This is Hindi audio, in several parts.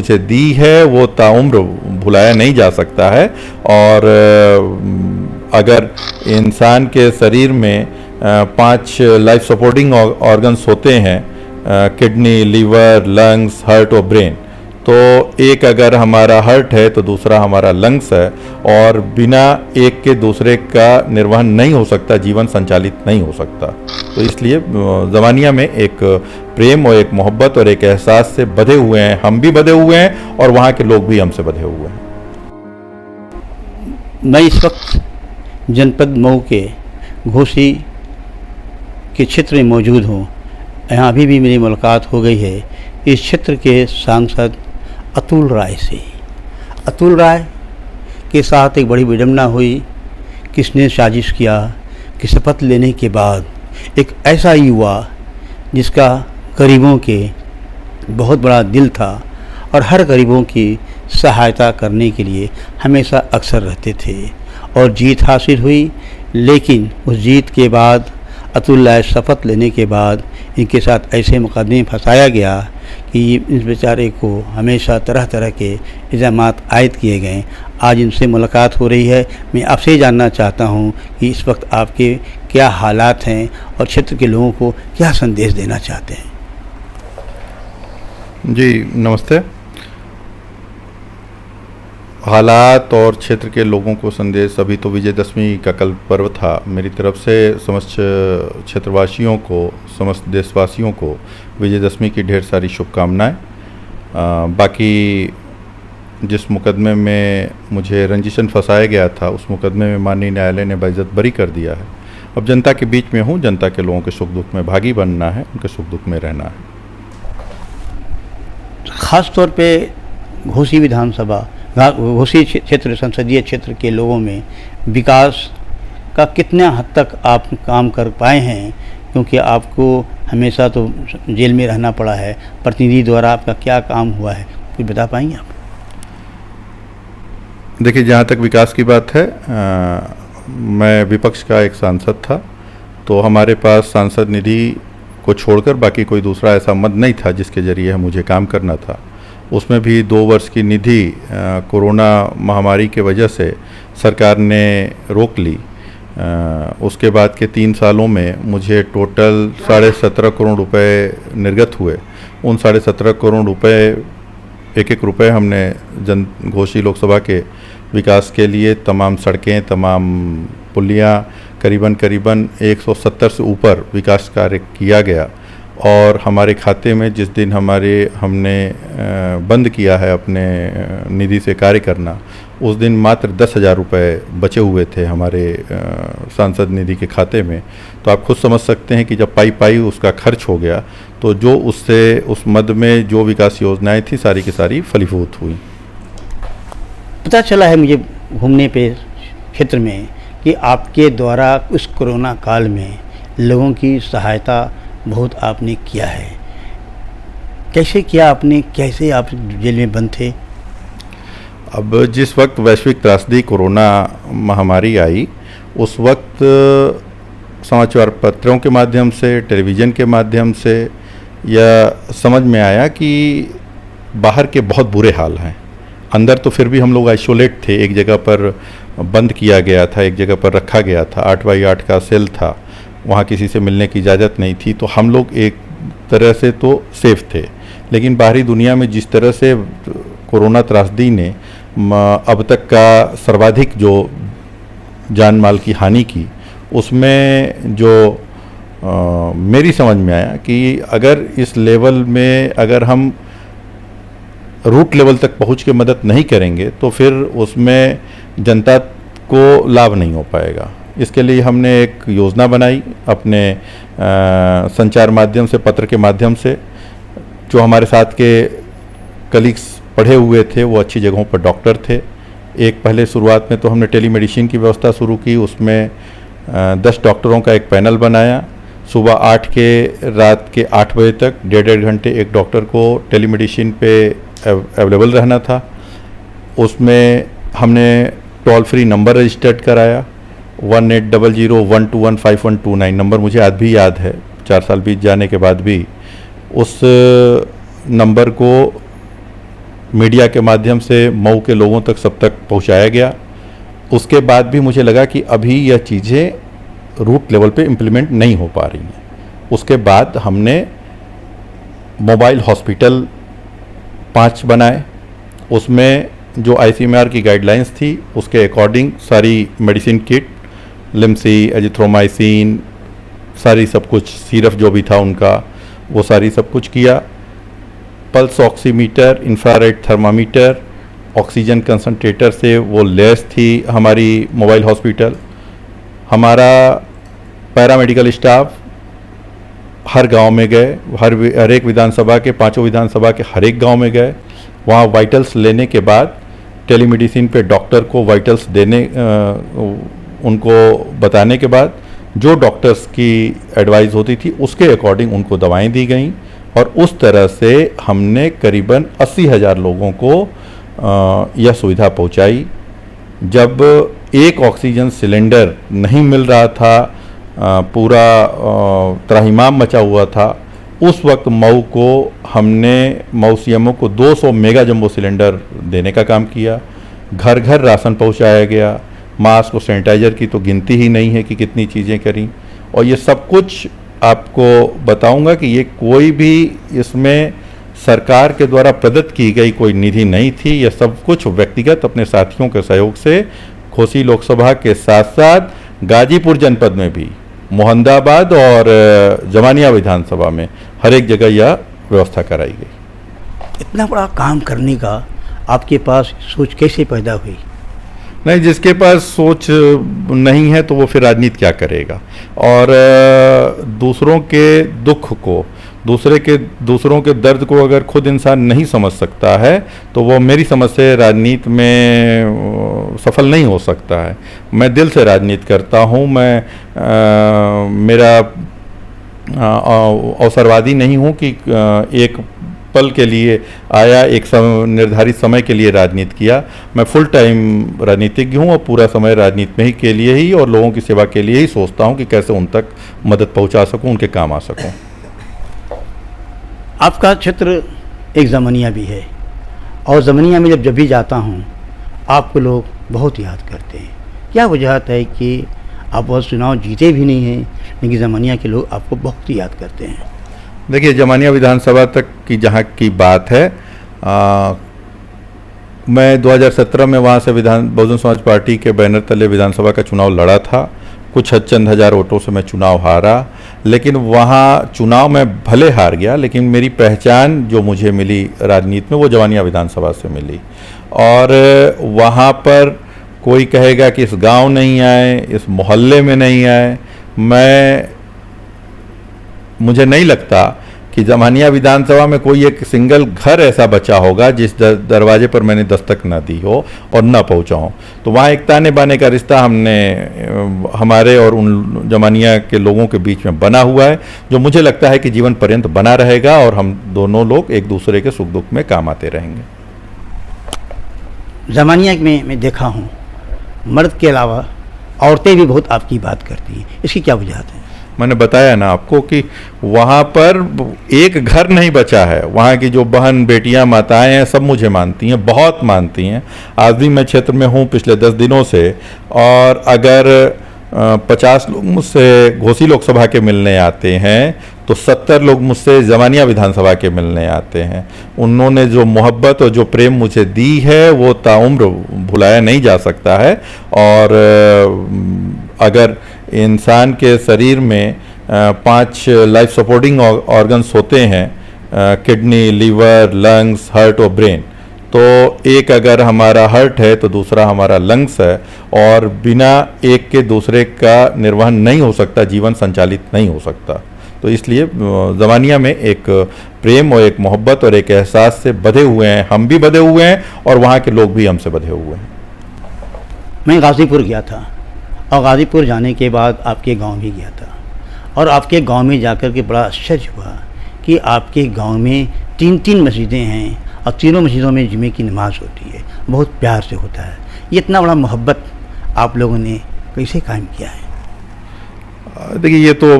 मुझे दी है वो ताउम्र भुलाया नहीं जा सकता है। और अगर इंसान के शरीर में 5 लाइफ सपोर्टिंग ऑर्गन्स होते हैं, किडनी, लीवर, लंग्स, हार्ट और ब्रेन, तो एक अगर हमारा हार्ट है तो दूसरा हमारा लंग्स है, और बिना एक के दूसरे का निर्वहन नहीं हो सकता, जीवन संचालित नहीं हो सकता। तो इसलिए ज़मानिया में एक प्रेम और एक मोहब्बत और एक एहसास से बधे हुए हैं, हम भी बधे हुए हैं और वहाँ के लोग भी हमसे बधे हुए हैं। मैं इस वक्त जनपद मऊ के घोसी के क्षेत्र में मौजूद हूँ। यहाँ अभी भी मेरी मुलाकात हो गई है इस क्षेत्र के सांसद अतुल राय से। अतुल राय के साथ एक बड़ी विडंबना हुई। किसने साजिश किया कि शपथ लेने के बाद एक ऐसा युवा जिसका गरीबों के बहुत बड़ा दिल था और हर गरीबों की सहायता करने के लिए हमेशा अक्सर रहते थे, और जीत हासिल हुई। लेकिन उस जीत के बाद अतुल राय शपथ लेने के बाद इनके साथ ऐसे मुकदमे फंसाया गया कि इस बेचारे को हमेशा तरह तरह के इल्ज़ामात आयद किए गए। आज इनसे मुलाकात हो रही है। मैं आपसे ही जानना चाहता हूं कि इस वक्त आपके क्या हालात हैं और क्षेत्र के लोगों को क्या संदेश देना चाहते हैं। जी नमस्ते। हालात और क्षेत्र के लोगों को संदेश, अभी तो विजयदशमी का कल पर्व था। मेरी तरफ से समस्त क्षेत्रवासियों को, समस्त देशवासियों को विजयदशमी की ढेर सारी शुभकामनाएं। बाकी जिस मुकदमे में मुझे रंजिशन फंसाया गया था, उस मुकदमे में माननीय न्यायालय ने बाइज्जत बरी कर दिया है। अब जनता के बीच में हूँ, जनता के लोगों के सुख दुख में भागी बनना है, उनके सुख दुख में रहना है। ख़ास तौर पे घोसी विधानसभा, घोसी क्षेत्र, संसदीय क्षेत्र के लोगों में विकास का कितना हद तक आप काम कर पाए हैं, क्योंकि आपको हमेशा तो जेल में रहना पड़ा है। प्रतिनिधि द्वारा आपका क्या काम हुआ है, कुछ बता पाएंगे आप? देखिए, जहाँ तक विकास की बात है, मैं विपक्ष का एक सांसद था, तो हमारे पास सांसद निधि को छोड़कर बाकी कोई दूसरा ऐसा मद नहीं था जिसके ज़रिए मुझे काम करना था। उसमें भी 2 वर्ष की निधि कोरोना महामारी के वजह से सरकार ने रोक ली। उसके बाद के 3 सालों में मुझे टोटल 17.5 करोड़ रुपए निर्गत हुए। उन 17.5 करोड़ रुपए, एक रुपए हमने घोसी लोकसभा के विकास के लिए, तमाम सड़कें, तमाम पुलियाँ, करीबन 170 से ऊपर विकास कार्य किया गया। और हमारे खाते में जिस दिन हमने बंद किया है अपने निधि से कार्य करना, उस दिन मात्र 10,000 रुपये बचे हुए थे हमारे सांसद निधि के खाते में। तो आप खुद समझ सकते हैं कि जब पाई उसका खर्च हो गया, तो जो उससे उस मद में जो विकास योजनाएं थी सारी की सारी फलीभूत हुई। पता चला है मुझे घूमने पे क्षेत्र में कि आपके द्वारा उस कोरोना काल में लोगों की सहायता बहुत आपने किया है। कैसे किया आपने, कैसे आप जेल में बंद थे? अब जिस वक्त वैश्विक त्रासदी कोरोना महामारी आई, उस वक्त समाचार पत्रों के माध्यम से, टेलीविज़न के माध्यम से यह समझ में आया कि बाहर के बहुत बुरे हाल हैं। अंदर तो फिर भी हम लोग आइसोलेट थे, एक जगह पर बंद किया गया था, एक जगह पर रखा गया था, 8x8 का सेल था, वहाँ किसी से मिलने की इजाज़त नहीं थी, तो हम लोग एक तरह से तो सेफ थे। लेकिन बाहरी दुनिया में जिस तरह से कोरोना त्रासदी ने अब तक का सर्वाधिक जो जान माल की हानि की, उसमें जो मेरी समझ में आया कि अगर इस लेवल में अगर हम रूट लेवल तक पहुंच के मदद नहीं करेंगे तो फिर उसमें जनता को लाभ नहीं हो पाएगा। इसके लिए हमने एक योजना बनाई अपने संचार माध्यम से, पत्र के माध्यम से। जो हमारे साथ के कलीग्स पढ़े हुए थे, वो अच्छी जगहों पर डॉक्टर थे। एक पहले शुरुआत में तो हमने टेलीमेडिसिन की व्यवस्था शुरू की, उसमें 10 डॉक्टरों का एक पैनल बनाया। सुबह 8 के रात के 8 बजे तक 1.5 घंटे एक डॉक्टर को टेलीमेडिसिन पे अवेलेबल रहना था। उसमें हमने टोल फ्री नंबर रजिस्टर्ड कराया, 1800-121-5129 नंबर मुझे आज भी याद है, 4 साल बीत जाने के बाद भी। उस नंबर को मीडिया के माध्यम से मऊ के लोगों तक सब तक पहुंचाया गया। उसके बाद भी मुझे लगा कि अभी यह चीज़ें रूट लेवल पे इम्प्लीमेंट नहीं हो पा रही हैं। उसके बाद हमने मोबाइल हॉस्पिटल 5 बनाए। उसमें जो ICMR की गाइडलाइंस थी उसके अकॉर्डिंग सारी मेडिसिन किट, लिम्सी, एजिथ्रोमाइसिन, सारी सब कुछ, सिरप जो भी था उनका, वो सारी सब कुछ किया। Pulse oximeter, infrared thermometer, oxygen concentrator से वो लैस थी हमारी मोबाइल हॉस्पिटल। हमारा पैरामेडिकल स्टाफ हर गांव में गए, हर एक विधानसभा के 5 विधानसभा के हर एक गांव में गए। वहाँ वाइटल्स लेने के बाद टेलीमेडिसिन पे डॉक्टर को वाइटल्स देने उनको बताने के बाद जो डॉक्टर्स की एडवाइस होती थी उसके अकॉर्डिंग उनको दवाएं दी गई और उस तरह से हमने करीबन 80,000 लोगों को यह सुविधा पहुंचाई। जब एक ऑक्सीजन सिलेंडर नहीं मिल रहा था, पूरा त्राहिमाम मचा हुआ था, उस वक्त मऊ को हमने मऊ सीएमओ को 200 मेगा जंबो सिलेंडर देने का काम किया। घर घर राशन पहुंचाया गया। मास्क और सैनिटाइजर की तो गिनती ही नहीं है कि कितनी चीज़ें करी। और ये सब कुछ आपको बताऊंगा कि ये कोई भी इसमें सरकार के द्वारा प्रदत्त की गई कोई निधि नहीं थी। यह सब कुछ व्यक्तिगत अपने साथियों के सहयोग से घोसी लोकसभा के साथ साथ गाजीपुर जनपद में भी, मोहम्मदाबाद और जमानिया विधानसभा में हर एक जगह यह व्यवस्था कराई गई। इतना बड़ा काम करने का आपके पास सोच कैसे पैदा हुई? नहीं, जिसके पास सोच नहीं है तो वो फिर राजनीति क्या करेगा। और दूसरों के दुख को, दूसरों के दर्द को अगर खुद इंसान नहीं समझ सकता है तो वो मेरी समझ से राजनीति में सफल नहीं हो सकता है। मैं दिल से राजनीति करता हूँ। मैं मेरा अवसरवादी नहीं हूँ कि एक पल के लिए आया, एक निर्धारित समय के लिए राजनीति किया। मैं फुल टाइम राजनीतिज्ञ हूँ और पूरा समय राजनीति में ही के लिए ही और लोगों की सेवा के लिए ही सोचता हूँ कि कैसे उन तक मदद पहुँचा सकूँ, उनके काम आ सकूँ। आपका क्षेत्र एक जमनिया भी है और जमनिया में जब भी जाता हूँ आपको लोग बहुत याद करते हैं। क्या वजह है कि आप बहुत चुनाव जीते भी नहीं हैं लेकिन जमनिया के लोग आपको बहुत याद करते हैं? देखिए, जमानिया विधानसभा तक की जहाँ की बात है, मैं 2017 में वहाँ से बहुजन समाज पार्टी के बैनर तले विधानसभा का चुनाव लड़ा था। कुछ चंद हज़ार वोटों से मैं चुनाव हारा, लेकिन वहाँ चुनाव में भले हार गया लेकिन मेरी पहचान जो मुझे मिली राजनीति में वो जवानिया विधानसभा से मिली। और वहाँ पर कोई कहेगा कि इस गांव नहीं आए, इस मोहल्ले में नहीं आए, मुझे नहीं लगता कि जमानिया विधानसभा में कोई एक सिंगल घर ऐसा बचा होगा जिस दरवाजे पर मैंने दस्तक न दी हो और न पहुंचा हो। तो वहाँ एक ताने बाने का रिश्ता हमारे और उन जमानिया के लोगों के बीच में बना हुआ है, जो मुझे लगता है कि जीवन पर्यंत बना रहेगा और हम दोनों लोग एक दूसरे के सुख दुख में काम आते रहेंगे। जमानिया में मैं देखा हूँ मर्द के अलावा औरतें भी बहुत आपकी बात करती हैं, इसकी क्या वजह है? मैंने बताया ना आपको कि वहाँ पर एक घर नहीं बचा है। वहाँ की जो बहन, बेटियाँ, माताएं हैं सब मुझे मानती हैं, बहुत मानती हैं। आज भी मैं क्षेत्र में हूँ पिछले 10 दिनों से, और अगर 50 लोग मुझसे घोसी लोकसभा के मिलने आते हैं तो 70 लोग मुझसे जमानिया विधानसभा के मिलने आते हैं। उन्होंने जो मोहब्बत और जो प्रेम मुझे दी है वो ताउम्र भुलाया नहीं जा सकता है। और अगर इंसान के शरीर में 5 लाइफ सपोर्टिंग ऑर्गन्स होते हैं, किडनी, लीवर, लंग्स, हार्ट और ब्रेन, तो एक अगर हमारा हार्ट है तो दूसरा हमारा लंग्स है, और बिना एक के दूसरे का निर्वहन नहीं हो सकता, जीवन संचालित नहीं हो सकता। तो इसलिए जमानिया में एक प्रेम और एक मोहब्बत और एक एहसास से बधे हुए हैं, हम भी बधे हुए हैं और वहाँ के लोग भी हमसे बधे हुए हैं। मैं गाज़ीपुर गया था और गाज़ीपुर जाने के बाद आपके गांव भी गया था, और आपके गांव में जाकर के बड़ा आश्चर्य हुआ कि आपके गांव में 3 मस्जिदें हैं और तीनों मस्जिदों में जुमे की नमाज़ होती है, बहुत प्यार से होता है। ये इतना बड़ा मोहब्बत आप लोगों ने कैसे कायम किया है? देखिए, ये तो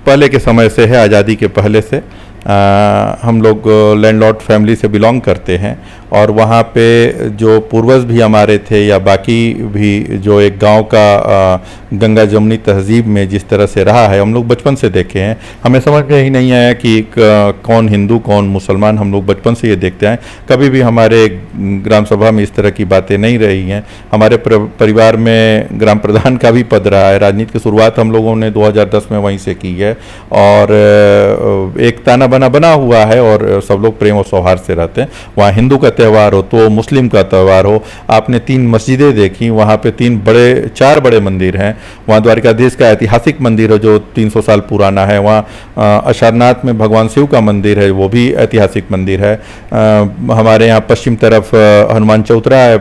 पहले के समय से है, आज़ादी के पहले से हम लोग लैंडलॉर्ड फैमिली से बिलोंग करते हैं और वहाँ पे जो पूर्वज भी हमारे थे या बाकी भी जो एक गांव का गंगा जमुनी तहजीब में जिस तरह से रहा है हम लोग बचपन से देखे हैं। हमें समझ में ही नहीं आया कि कौन हिंदू कौन मुसलमान, हम लोग बचपन से ये देखते हैं। कभी भी हमारे ग्राम सभा में इस तरह की बातें नहीं रही हैं। हमारे परिवार में ग्राम प्रधान का भी पद रहा है। राजनीति की शुरुआत हम लोगों ने 2010 में वहीं से की है और एक ताना बना हुआ है और सब लोग प्रेम और सौहार्द से रहते हैं। वहाँ हिंदू का त्यौहार हो तो मुस्लिम का त्यौहार हो, आपने 3 मस्जिदें देखी, वहाँ पे 4 बड़े मंदिर हैं। वहाँ द्वारिकाधीश का ऐतिहासिक मंदिर है जो 300 साल पुराना है। वहाँ अशारनाथ में भगवान शिव का मंदिर है, वो भी ऐतिहासिक मंदिर है। हमारे यहाँ पश्चिम तरफ हनुमान चौतरा है,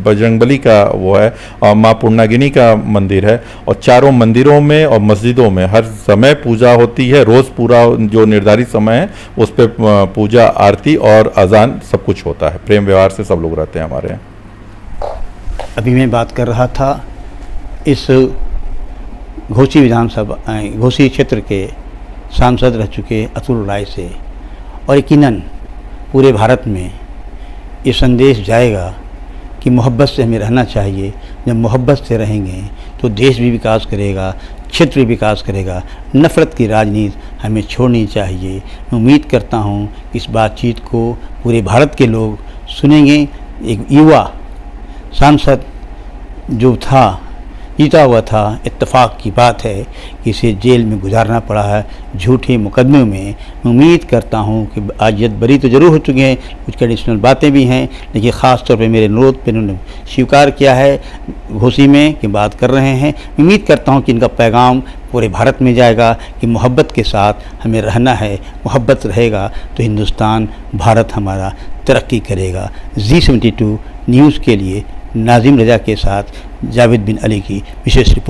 बजरंगबली का वो है, और माँ पूर्णागिनी का मंदिर है। और चारों मंदिरों में और मस्जिदों में हर समय पूजा होती है। रोज़ पूरा जो निर्धारित समय है उस पर पूजा, आरती और अजान सब कुछ होता है। प्रेम व्यवहार से सब लोग रहते हैं हमारे यहाँ। अभी मैं बात कर रहा था इस घोसी विधानसभा घोसी क्षेत्र के सांसद रह चुके अतुल राय से, और यकीनन पूरे भारत में ये संदेश जाएगा कि मोहब्बत से हमें रहना चाहिए। जब मोहब्बत से रहेंगे तो देश भी विकास करेगा, क्षेत्र भी विकास करेगा। नफ़रत की राजनीति हमें छोड़नी चाहिए। मैं उम्मीद करता हूँ कि इस बातचीत को पूरे भारत के लोग सुनेंगे। एक युवा सांसद जो था, जीता हुआ था, इत्तेफाक की बात है कि इसे जेल में गुजारना पड़ा है झूठे मुकदमे में। मैं उम्मीद करता हूं कि आज जद बरी तो ज़रूर हो चुके हैं, कुछ एडिशनल बातें भी हैं, लेकिन ख़ास तौर पे मेरे अनुरोध पे उन्होंने स्वीकार किया है घोसी में कि बात कर रहे हैं। उम्मीद करता हूं कि इनका पैगाम पूरे भारत में जाएगा कि मोहब्बत के साथ हमें रहना है। मोहब्बत रहेगा तो हिंदुस्तान, भारत हमारा तरक्की करेगा। G72 न्यूज़ के लिए नाजिम रजा के साथ जावेद बिन अली की विशेष रिपोर्ट।